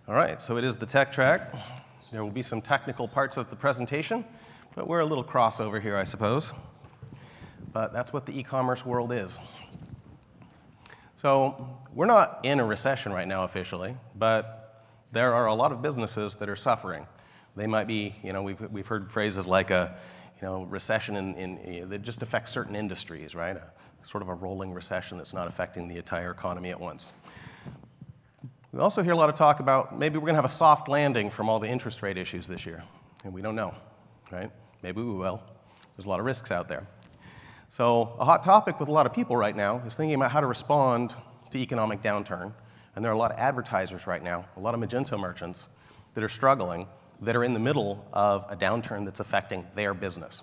All right, so it is the tech track. There will be some technical parts of the presentation, but we're a little crossover here, I suppose. But that's what the e-commerce world is. So we're not in a recession right now officially, but there are a lot of businesses that are suffering. They might be, we've heard phrases like a, recession that just affects certain industries, right? Sort of a rolling recession that's not affecting the entire economy at once. We also hear a lot of talk about maybe we're going to have a soft landing from all the interest rate issues this year, and we don't know, right? Maybe we will. There's a lot of risks out there. So a hot topic with a lot of people right now is thinking about how to respond to economic downturn, and there are a lot of advertisers right now, a lot of Magento merchants that are struggling, that are in the middle of a downturn that's affecting their business.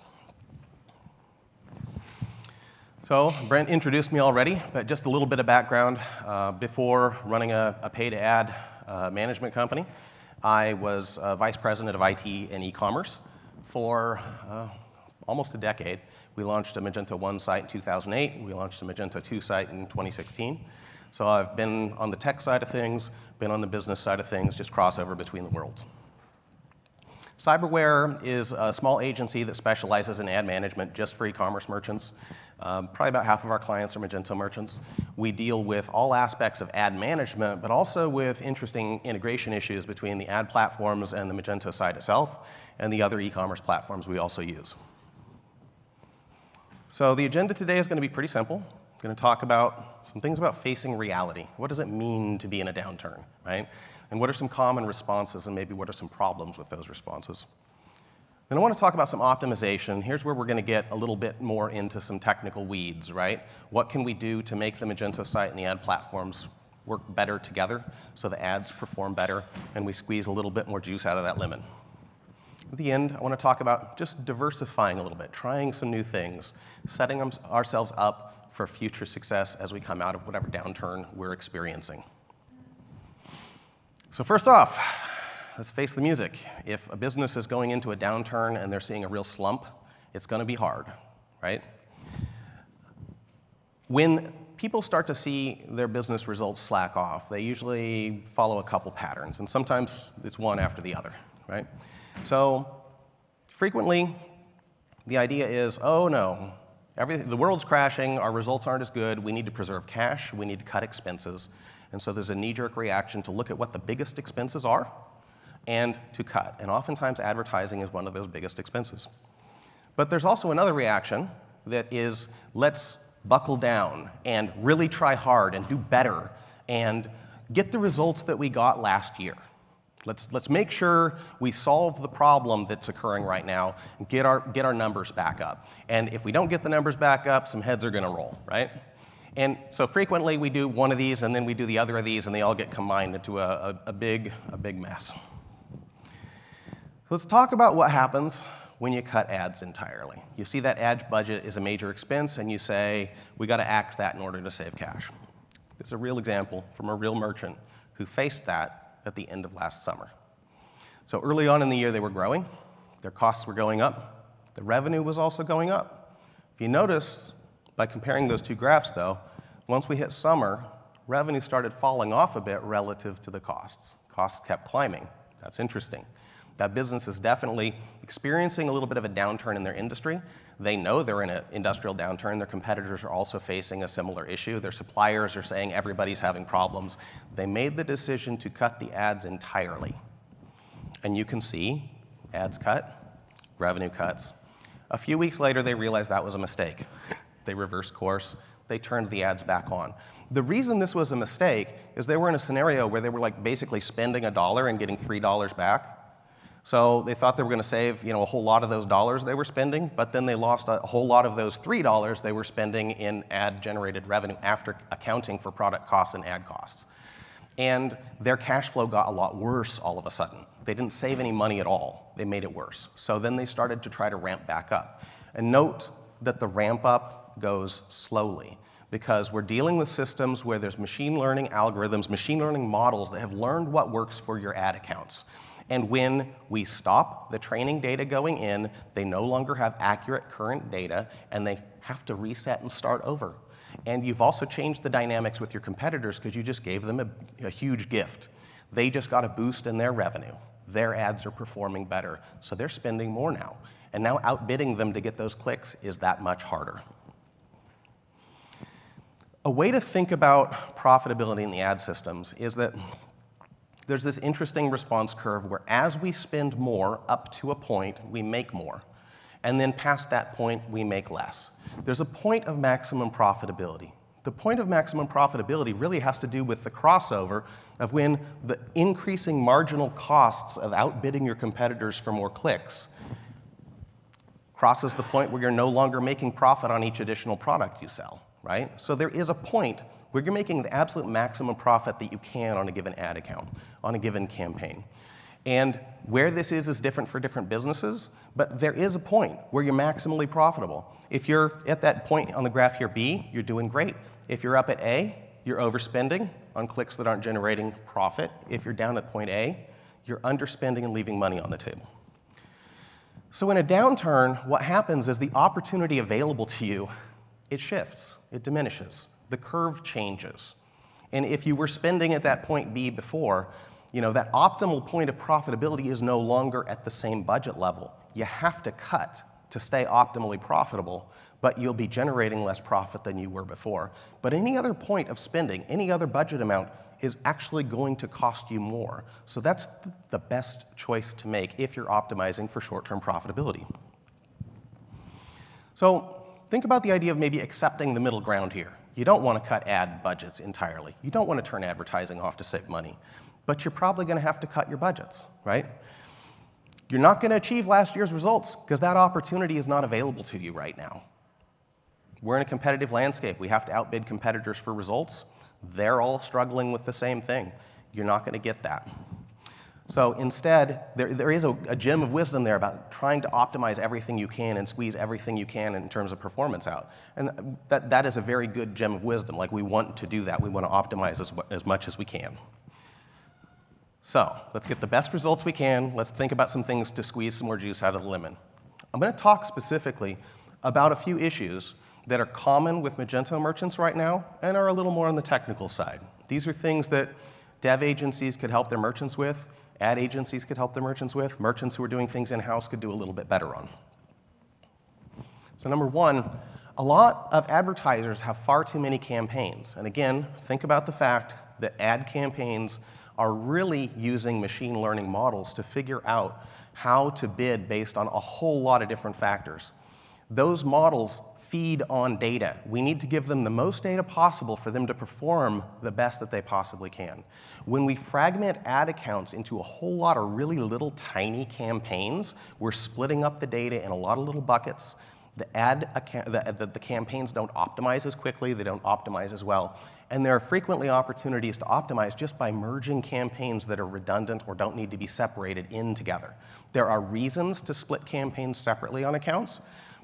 So Brent introduced me already, but just a little bit of background. Before running a paid-ad management company, I was vice president of IT and e-commerce for almost a decade. We launched a Magento 1 site in 2008. We launched a Magento 2 site in 2016. So I've been on the tech side of things, been on the business side of things, just crossover between the worlds. Psyberware is a small agency that specializes in ad management just for e-commerce merchants. Probably about half of our clients are Magento merchants. We deal with all aspects of ad management, but also with interesting integration issues between the ad platforms and the Magento site itself, and the other e-commerce platforms we also use. So the agenda today is going to be pretty simple. I'm going to talk about some things about facing reality. What does it mean to be in a downturn, right? And what are some common responses, and maybe what are some problems with those responses? Then I want to talk about some optimization. Here's where we're going to get a little bit more into some technical weeds, right? What can we do to make the Magento site and the ad platforms work better together so the ads perform better and we squeeze a little bit more juice out of that lemon? At the end, I want to talk about just diversifying a little bit, trying some new things, setting ourselves up for future success as we come out of whatever downturn we're experiencing. So first off, let's face the music. If a business is going into a downturn and they're seeing a real slump, it's going to be hard, right? When people start to see their business results slack off, they usually follow a couple patterns, and sometimes it's one after the other, right? So frequently, the idea is, oh no, the world's crashing, our results aren't as good, we need to preserve cash, we need to cut expenses. And so there's a knee-jerk reaction to look at what the biggest expenses are and to cut. And oftentimes advertising is one of those biggest expenses. But there's also another reaction that is, let's buckle down and really try hard and do better and get the results that we got last year. Let's make sure we solve the problem that's occurring right now and get our numbers back up. And if we don't get the numbers back up, some heads are going to roll, right? And so frequently we do one of these and then we do the other of these and they all get combined into a big mess. Let's talk about what happens when you cut ads entirely. You see that ad budget is a major expense and you say, we got to axe that in order to save cash. This is a real example from a real merchant who faced that at the end of last summer. So early on in the year they were growing, their costs were going up, the revenue was also going up. If you notice, by comparing those two graphs, though, once we hit summer, revenue started falling off a bit relative to the costs. Costs kept climbing. That's interesting. That business is definitely experiencing a little bit of a downturn in their industry. They know they're in an industrial downturn. Their competitors are also facing a similar issue. Their suppliers are saying everybody's having problems. They made the decision to cut the ads entirely. And you can see ads cut, revenue cuts. A few weeks later, they realized that was a mistake. They reversed course. They turned the ads back on. The reason this was a mistake is they were in a scenario where they were basically spending $1 and getting $3 back. So they thought they were going to save a whole lot of those dollars they were spending, but then they lost a whole lot of those $3 they were spending in ad-generated revenue after accounting for product costs and ad costs. And their cash flow got a lot worse all of a sudden. They didn't save any money at all. They made it worse. So then they started to try to ramp back up. And note that the ramp up goes slowly because we're dealing with systems where there's machine learning algorithms, machine learning models that have learned what works for your ad accounts. And when we stop the training data going in, they no longer have accurate current data, and they have to reset and start over. And you've also changed the dynamics with your competitors because you just gave them a huge gift. They just got a boost in their revenue. Their ads are performing better, so they're spending more now. And now outbidding them to get those clicks is that much harder. A way to think about profitability in the ad systems is that there's this interesting response curve where as we spend more up to a point, we make more. And then past that point, we make less. There's a point of maximum profitability. The point of maximum profitability really has to do with the crossover of when the increasing marginal costs of outbidding your competitors for more clicks crosses the point where you're no longer making profit on each additional product you sell, right? So there is a point where you're making the absolute maximum profit that you can on a given ad account, on a given campaign. And where this is different for different businesses, but there is a point where you're maximally profitable. If you're at that point on the graph here, B, you're doing great. If you're up at A, you're overspending on clicks that aren't generating profit. If you're down at point A, you're underspending and leaving money on the table. So in a downturn, what happens is the opportunity available to you, it shifts, it diminishes. The curve changes. And if you were spending at that point B before, that optimal point of profitability is no longer at the same budget level. You have to cut to stay optimally profitable, but you'll be generating less profit than you were before. But any other point of spending, any other budget amount, is actually going to cost you more. So that's the best choice to make if you're optimizing for short-term profitability. So think about the idea of maybe accepting the middle ground here. You don't want to cut ad budgets entirely. You don't want to turn advertising off to save money. But you're probably going to have to cut your budgets, right? You're not going to achieve last year's results because that opportunity is not available to you right now. We're in a competitive landscape. We have to outbid competitors for results. They're all struggling with the same thing. You're not going to get that. So instead, there is a gem of wisdom there about trying to optimize everything you can and squeeze everything you can in terms of performance out. And that is a very good gem of wisdom. Like, we want to do that. We want to optimize as much as we can. So let's get the best results we can. Let's think about some things to squeeze some more juice out of the lemon. I'm going to talk specifically about a few issues that are common with Magento merchants right now and are a little more on the technical side. These are things that dev agencies could help their merchants with, ad agencies could help their merchants with, merchants who are doing things in-house could do a little bit better on. So number one, a lot of advertisers have far too many campaigns. And again, think about the fact that ad campaigns are really using machine learning models to figure out how to bid based on a whole lot of different factors. Those models feed on data. We need to give them the most data possible for them to perform the best that they possibly can. When we fragment ad accounts into a whole lot of really little tiny campaigns, we're splitting up the data in a lot of little buckets. The campaigns don't optimize as quickly, they don't optimize as well. And there are frequently opportunities to optimize just by merging campaigns that are redundant or don't need to be separated in together. There are reasons to split campaigns separately on accounts,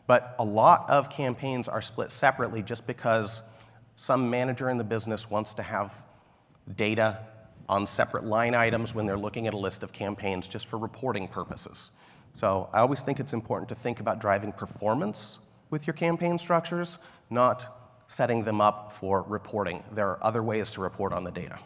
but a lot of campaigns are split separately just because some manager in the business wants to have data on separate line items when they're looking at a list of campaigns just for reporting purposes. So I always think it's important to think about driving performance with your campaign structures, not setting them up for reporting. There are other ways to report on the data.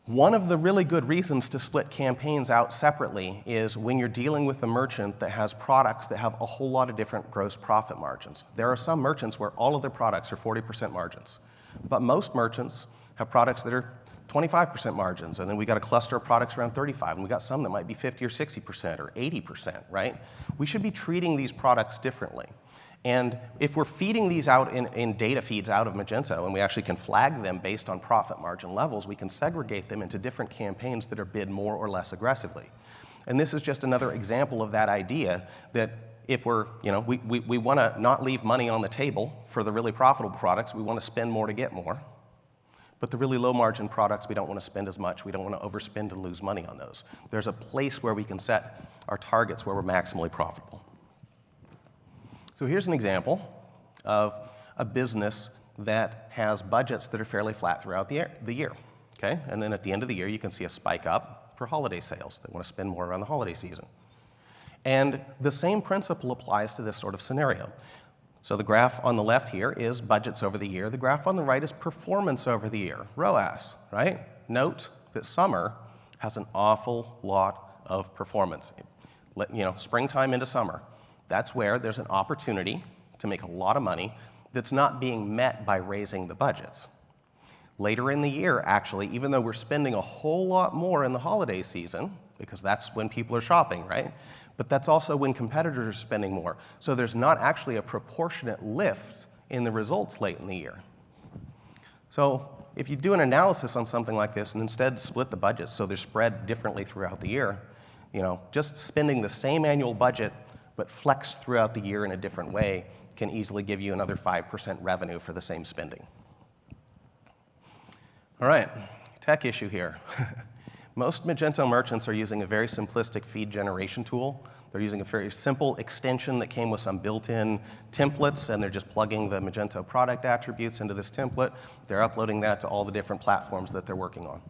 One of the really good reasons to split campaigns out separately is when you're dealing with a merchant that has products that have a whole lot of different gross profit margins. There are some merchants where all of their products are 40% margins, but most merchants have products that are 25% margins, and then we got a cluster of products around 35, and we got some that might be 50 or 60% or 80%, right? We should be treating these products differently. And if we're feeding these out in data feeds out of Magento, and we actually can flag them based on profit margin levels, we can segregate them into different campaigns that are bid more or less aggressively. And this is just another example of that idea that if we're, we want to not leave money on the table for the really profitable products, we want to spend more to get more. But the really low margin products, we don't want to spend as much. We don't want to overspend and lose money on those. There's a place where we can set our targets where we're maximally profitable. So here's an example of a business that has budgets that are fairly flat throughout the year. Okay? And then at the end of the year, you can see a spike up for holiday sales. They want to spend more around the holiday season. And the same principle applies to this sort of scenario. So the graph on the left here is budgets over the year. The graph on the right is performance over the year, ROAS, right? Note that summer has an awful lot of performance. Springtime into summer, that's where there's an opportunity to make a lot of money that's not being met by raising the budgets. Later in the year, actually, even though we're spending a whole lot more in the holiday season, because that's when people are shopping, right? But that's also when competitors are spending more. So there's not actually a proportionate lift in the results late in the year. So if you do an analysis on something like this and instead split the budgets so they're spread differently throughout the year, just spending the same annual budget but flexed throughout the year in a different way can easily give you another 5% revenue for the same spending. All right, tech issue here. Most Magento merchants are using a very simplistic feed generation tool. They're using a very simple extension that came with some built-in templates, and they're just plugging the Magento product attributes into this template. They're uploading that to all the different platforms that they're working on,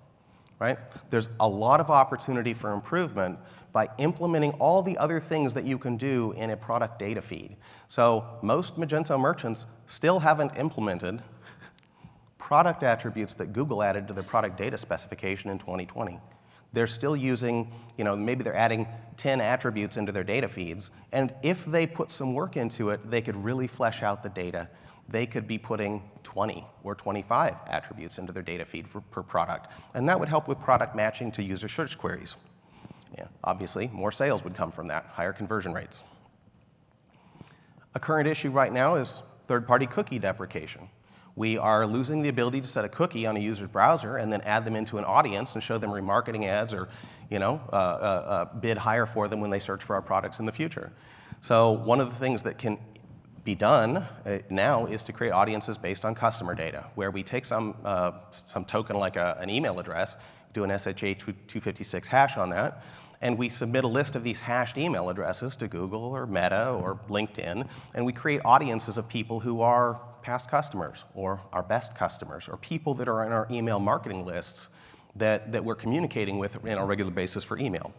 right? There's a lot of opportunity for improvement by implementing all the other things that you can do in a product data feed. So most Magento merchants still haven't implemented product attributes that Google added to their product data specification in 2020. They're still using, maybe they're adding 10 attributes into their data feeds, and if they put some work into it, they could really flesh out the data. They could be putting 20 or 25 attributes into their data feed per product, and that would help with product matching to user search queries. Yeah, obviously, more sales would come from that, higher conversion rates. A current issue right now is third-party cookie deprecation. We are losing the ability to set a cookie on a user's browser and then add them into an audience and show them remarketing ads or bid higher for them when they search for our products in the future. So one of the things that can be done now is to create audiences based on customer data, where we take some token like an email address, do an SHA-256 hash on that, and we submit a list of these hashed email addresses to Google or Meta or LinkedIn, and we create audiences of people who are past customers or our best customers or people that are on our email marketing lists that we're communicating with on a regular basis for email.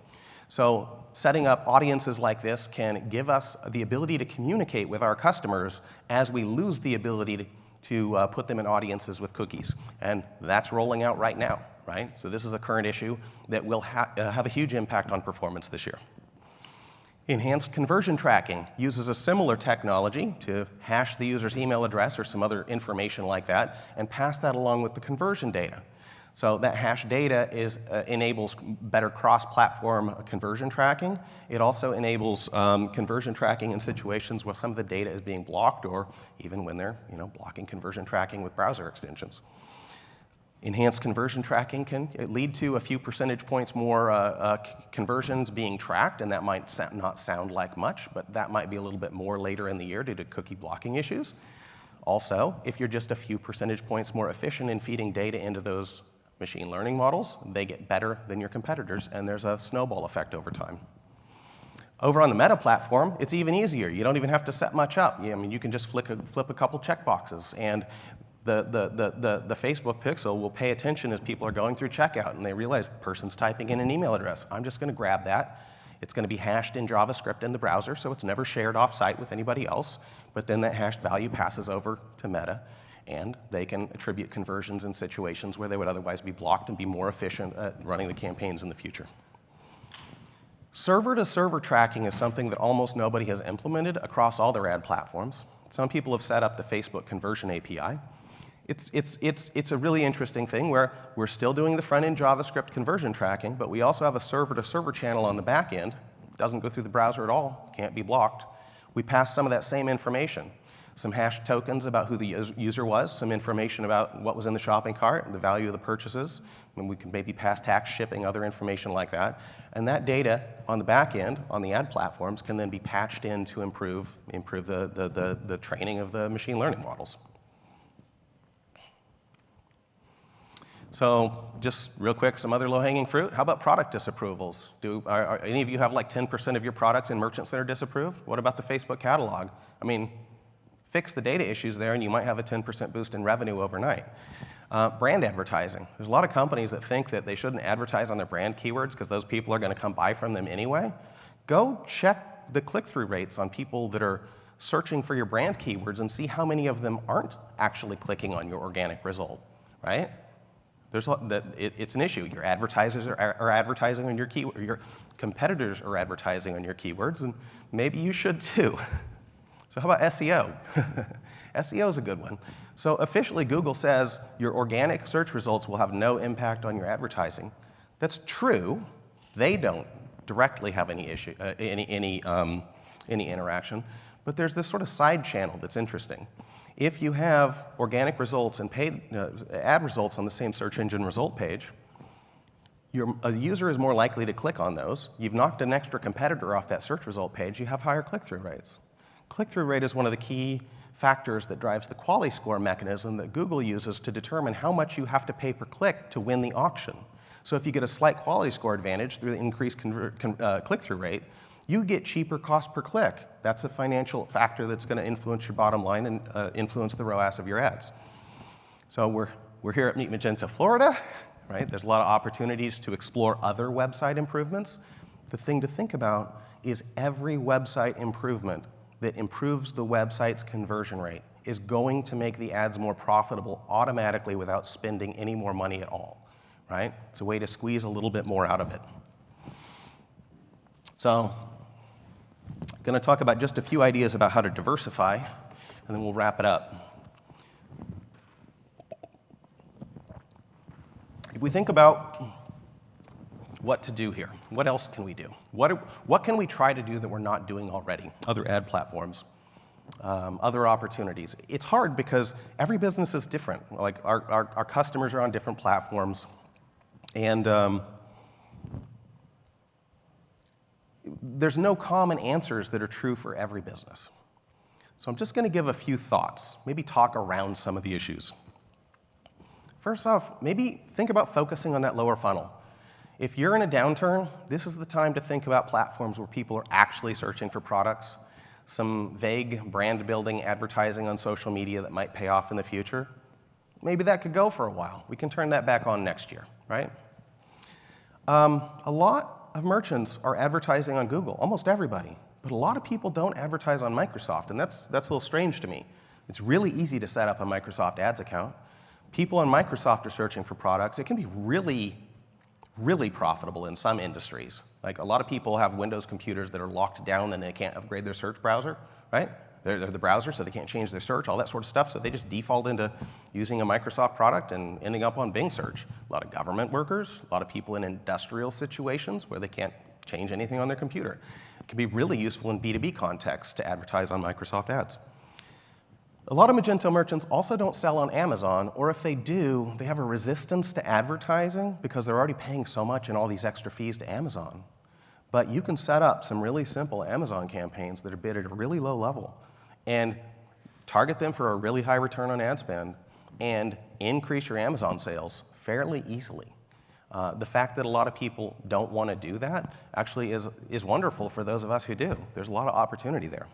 So setting up audiences like this can give us the ability to communicate with our customers as we lose the ability to put them in audiences with cookies. And that's rolling out right now, right? So this is a current issue that will have a huge impact on performance this year. Enhanced conversion tracking uses a similar technology to hash the user's email address or some other information like that and pass that along with the conversion data. So that hash data enables better cross-platform conversion tracking. It also enables conversion tracking in situations where some of the data is being blocked or even when they're blocking conversion tracking with browser extensions. Enhanced conversion tracking can lead to a few percentage points more conversions being tracked, and that might not sound like much, but that might be a little bit more later in the year due to cookie blocking issues. Also, if you're just a few percentage points more efficient in feeding data into those machine learning models, they get better than your competitors, and there's a snowball effect over time. Over on the Meta platform, it's even easier. You don't even have to set much up. You can just flip a couple checkboxes, and the Facebook pixel will pay attention as people are going through checkout and they realize the person's typing in an email address. I'm just going to grab that. It's going to be hashed in JavaScript in the browser, so it's never shared off-site with anybody else. But then that hashed value passes over to Meta, and they can attribute conversions in situations where they would otherwise be blocked and be more efficient at running the campaigns in the future. Server-to-server tracking is something that almost nobody has implemented across all their ad platforms. Some people have set up the Facebook conversion API. It's a really interesting thing where we're still doing the front-end JavaScript conversion tracking, but we also have a server-to-server channel on the back end. It doesn't go through the browser at all, can't be blocked. We pass some of that same information, some hash tokens about who the user was, some information about what was in the shopping cart, the value of the purchases, and we can maybe pass tax, shipping, other information like that. And that data on the back end, on the ad platforms, can then be patched in to improve the training of the machine learning models. So just real quick, some other low-hanging fruit. How about product disapprovals? Are any of you have like 10% of your products in merchants that are disapproved? What about the Facebook catalog? Fix the data issues there and you might have a 10% boost in revenue overnight. Brand advertising. There's a lot of companies that think that they shouldn't advertise on their brand keywords because those people are going to come buy from them anyway. Go check the click-through rates on people that are searching for your brand keywords and see how many of them aren't actually clicking on your organic result, right? It's an issue. Your advertisers are advertising on your keyword. Your competitors are advertising on your keywords, and maybe you should too. So how about SEO? SEO is a good one. So officially, Google says your organic search results will have no impact on your advertising. That's true. They don't directly have any issue, any interaction. But there's this sort of side channel that's interesting. If you have organic results and paid ad results on the same search engine result page, a user is more likely to click on those. You've knocked an extra competitor off that search result page. You have higher click-through rates. Click-through rate is one of the key factors that drives the quality score mechanism that Google uses to determine how much you have to pay per click to win the auction. So if you get a slight quality score advantage through the increased click-through rate, you get cheaper cost per click. That's a financial factor that's going to influence your bottom line and influence the ROAS of your ads. So we're here at Meet Magento, Florida, right? There's a lot of opportunities to explore other website improvements. The thing to think about is every website improvement that improves the website's conversion rate is going to make the ads more profitable automatically without spending any more money at all, right? It's a way to squeeze a little bit more out of it. So I'm going to talk about just a few ideas about how to diversify, and then we'll wrap it up. If we think about what to do here, what else can we do? What can we try to do that we're not doing already? Other ad platforms, other opportunities. It's hard because every business is different. Like our customers are on different platforms, and there's no common answers that are true for every business. So I'm just going to give a few thoughts, maybe talk around some of the issues. First off, maybe think about focusing on that lower funnel. If you're in a downturn, this is the time to think about platforms where people are actually searching for products, some vague brand building advertising on social media that might pay off in the future. Maybe that could go for a while. We can turn that back on next year, right? A lot of merchants are advertising on Google, almost everybody. But a lot of people don't advertise on Microsoft, and that's a little strange to me. It's really easy to set up a Microsoft Ads account. People on Microsoft are searching for products. It can be really, really profitable in some industries. Like a lot of people have Windows computers that are locked down and they can't upgrade their search browser, right? They're the browser, so they can't change their search, all that sort of stuff. So they just default into using a Microsoft product and ending up on Bing search. A lot of government workers, a lot of people in industrial situations where they can't change anything on their computer. It can be really useful in B2B contexts to advertise on Microsoft Ads. A lot of Magento merchants also don't sell on Amazon, or if they do, they have a resistance to advertising because they're already paying so much in all these extra fees to Amazon. But you can set up some really simple Amazon campaigns that are bid at a really low level and target them for a really high return on ad spend and increase your Amazon sales fairly easily. The fact that a lot of people don't want to do that actually is wonderful for those of us who do. There's a lot of opportunity there.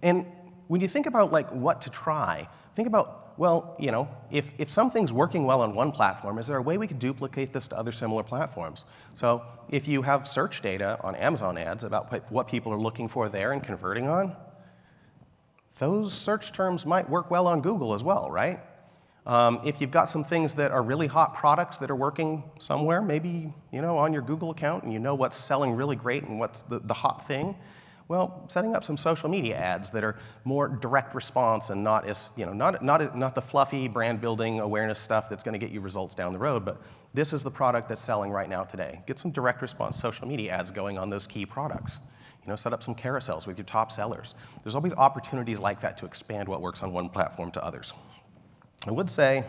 And when you think about like what to try, think about, well, you know, if something's working well on one platform, is there a way we could duplicate this to other similar platforms? So if you have search data on Amazon ads about what people are looking for there and converting on, those search terms might work well on Google as well, right? If you've got some things that are really hot products that are working somewhere, maybe, you know, on your Google account, and you know what's selling really great and what's the hot thing, well, setting up some social media ads that are more direct response and not as, you know, not the fluffy brand building awareness stuff that's going to get you results down the road, but this is the product that's selling right now today. Get some direct response social media ads going on those key products. You know, set up some carousels with your top sellers. There's always opportunities like that to expand what works on one platform to others. I would say,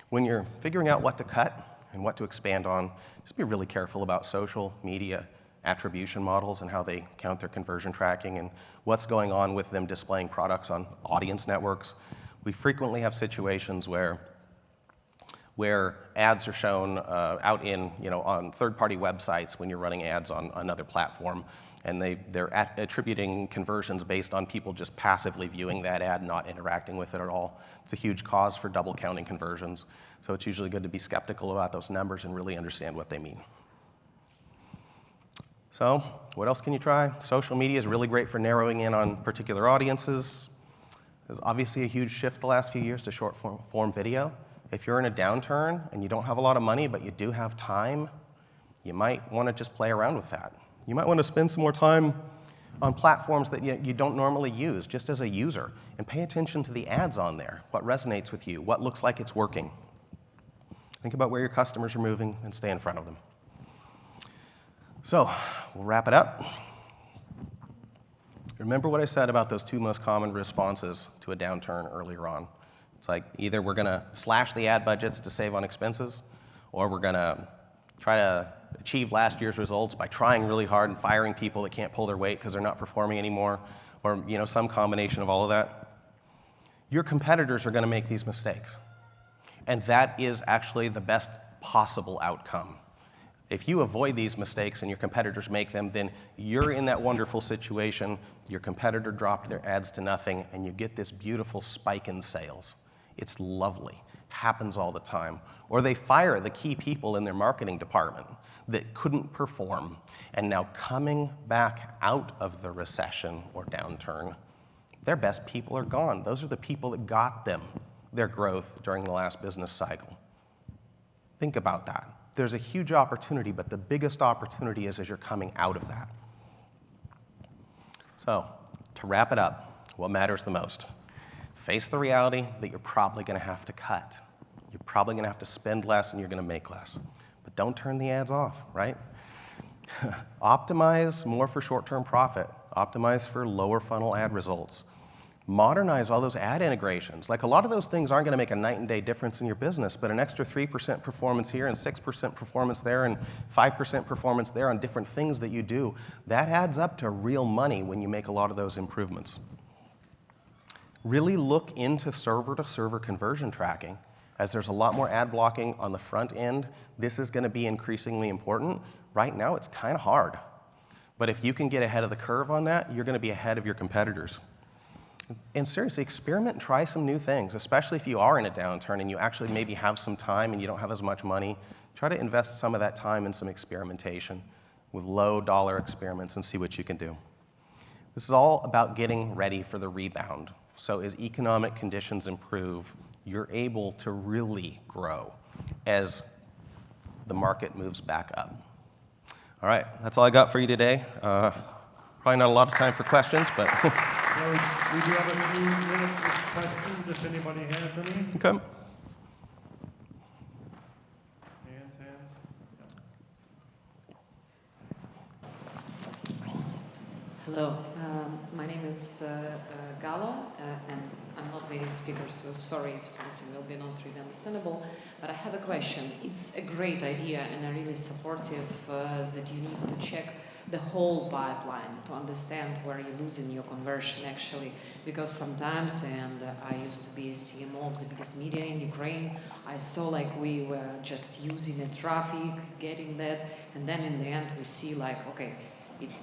when you're figuring out what to cut and what to expand on, just be really careful about social media attribution models and how they count their conversion tracking and what's going on with them displaying products on audience networks. We frequently have situations where ads are shown out in, you know, on third-party websites when you're running ads on another platform, and they're attributing conversions based on people just passively viewing that ad, not interacting with it at all. It's a huge cause for double counting conversions, so it's usually good to be skeptical about those numbers and really understand what they mean. So what else can you try? Social media is really great for narrowing in on particular audiences. There's obviously a huge shift the last few years to short form video. If you're in a downturn and you don't have a lot of money, but you do have time, you might want to just play around with that. You might want to spend some more time on platforms that you don't normally use, just as a user, and pay attention to the ads on there, what resonates with you, what looks like it's working. Think about where your customers are moving and stay in front of them. So we'll wrap it up. Remember what I said about those two most common responses to a downturn earlier on. It's like either we're going to slash the ad budgets to save on expenses, or we're going to try to achieve last year's results by trying really hard and firing people that can't pull their weight because they're not performing anymore, or some combination of all of that. Your competitors are going to make these mistakes, and that is actually the best possible outcome. If you avoid these mistakes and your competitors make them, then you're in that wonderful situation. Your competitor dropped their ads to nothing, and you get this beautiful spike in sales. It's lovely. Happens all the time. Or they fire the key people in their marketing department that couldn't perform, and now coming back out of the recession or downturn, their best people are gone. Those are the people that got them their growth during the last business cycle. Think about that. There's a huge opportunity, but the biggest opportunity is as you're coming out of that. So, to wrap it up, what matters the most? Face the reality that you're probably going to have to cut. You're probably going to have to spend less and you're going to make less. But don't turn the ads off, right? Optimize more for short-term profit. Optimize for lower funnel ad results. Modernize all those ad integrations. Like, a lot of those things aren't going to make a night and day difference in your business, but an extra 3% performance here and 6% performance there and 5% performance there on different things that you do, that adds up to real money when you make a lot of those improvements. Really look into server-to-server conversion tracking. As there's a lot more ad blocking on the front end, this is going to be increasingly important. Right now, it's kind of hard. But if you can get ahead of the curve on that, you're going to be ahead of your competitors. And seriously, experiment and try some new things, especially if you are in a downturn and you actually maybe have some time and you don't have as much money. Try to invest some of that time in some experimentation with low-dollar experiments and see what you can do. This is all about getting ready for the rebound. So as economic conditions improve, you're able to really grow as the market moves back up. All right, that's all I got for you today. Probably not a lot of time for questions, but... Well, we do have a few minutes for questions if anybody has any. Okay. Hands. Hello, my name is Gala, and I'm not native speaker, so sorry if something will be not really understandable, but I have a question. It's a great idea and a really supportive that you need to check the whole pipeline to understand where you're losing your conversion actually, because sometimes, and I used to be a CMO of the biggest media in Ukraine, I saw like we were just using the traffic, getting that, and then in the end we see like, okay,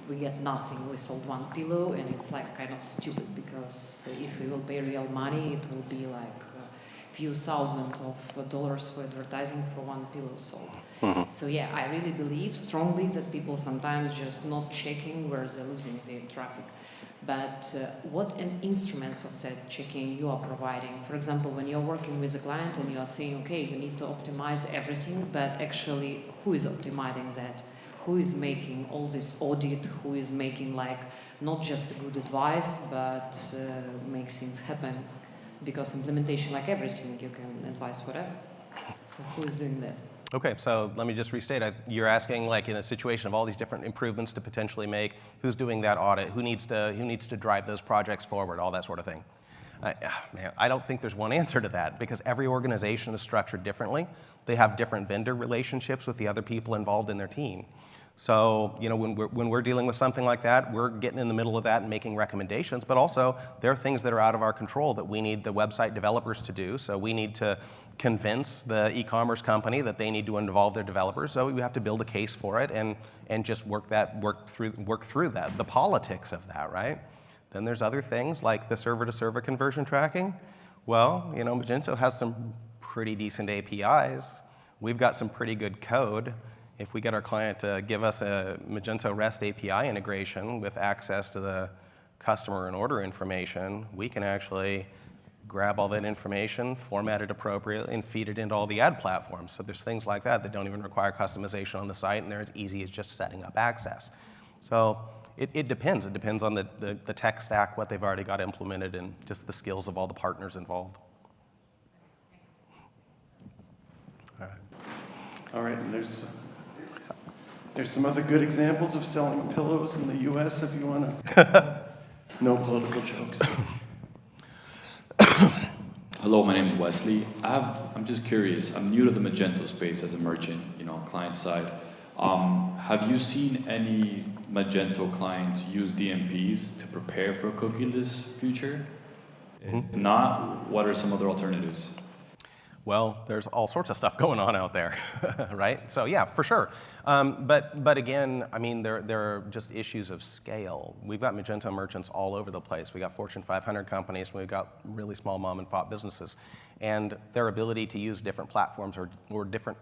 we get nothing. We sold one pillow, and it's like kind of stupid because if we will pay real money, it will be like a few thousands of dollars for advertising for one pillow sold. Mm-hmm. So yeah, I really believe strongly that people sometimes just not checking where they're losing their traffic. But what instruments of that checking you are providing? For example, when you're working with a client and you are saying, okay, you need to optimize everything, but actually, who is optimizing that? Who is making all this audit, who is making like not just a good advice, but make things happen? Because implementation, like everything, you can advise whatever. So who is doing that? Okay, so let me just restate. You're asking, like, in a situation of all these different improvements to potentially make, who's doing that audit, who needs to drive those projects forward, all that sort of thing. Man, I don't think there's one answer to that because every organization is structured differently. They have different vendor relationships with the other people involved in their team. So, when we're dealing with something like that, we're getting in the middle of that and making recommendations, but also there are things that are out of our control that we need the website developers to do. So we need to convince the e-commerce company that they need to involve their developers. So we have to build a case for it and just work through that, the politics of that, right? Then there's other things like the server-to-server conversion tracking. Well, Magento has some pretty decent APIs. We've got some pretty good code. If we get our client to give us a Magento REST API integration with access to the customer and order information, we can actually grab all that information, format it appropriately, and feed it into all the ad platforms. So there's things like that that don't even require customization on the site, and they're as easy as just setting up access. So it depends. It depends on the tech stack, what they've already got implemented, and just the skills of all the partners involved. All right. All right, and there's some other good examples of selling pillows in the U.S. if you want to. No political jokes. Hello, my name is Wesley. I'm just curious. I'm new to the Magento space as a merchant, client side. Have you seen any Magento clients use DMPs to prepare for a cookieless future? If not, what are some other alternatives? Well, there's all sorts of stuff going on out there, right? So yeah, for sure. But again, I mean, there are just issues of scale. We've got Magento merchants all over the place. We got Fortune 500 companies, we've got really small mom and pop businesses, and their ability to use different platforms or different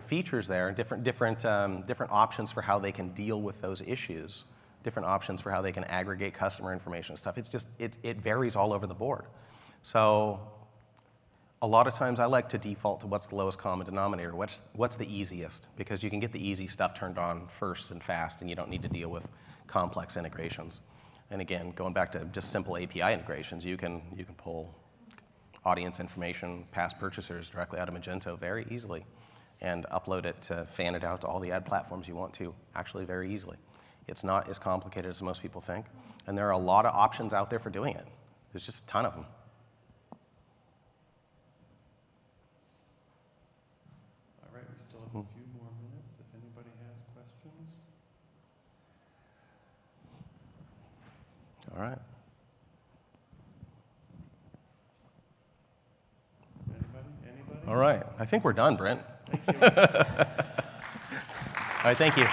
features there, different options for how they can deal with those issues, different options for how they can aggregate customer information and stuff. It's just it varies all over the board. So a lot of times I like to default to what's the lowest common denominator, what's the easiest, because you can get the easy stuff turned on first and fast, and you don't need to deal with complex integrations. And again, going back to just simple API integrations, you can pull audience information, past purchasers directly out of Magento very easily and upload it to fan it out to all the ad platforms you want to, actually very easily. It's not as complicated as most people think, and there are a lot of options out there for doing it. There's just a ton of them. We still have a few more minutes if anybody has questions. All right. Anybody? All right. I think we're done, Brent. Thank you. All right, thank you.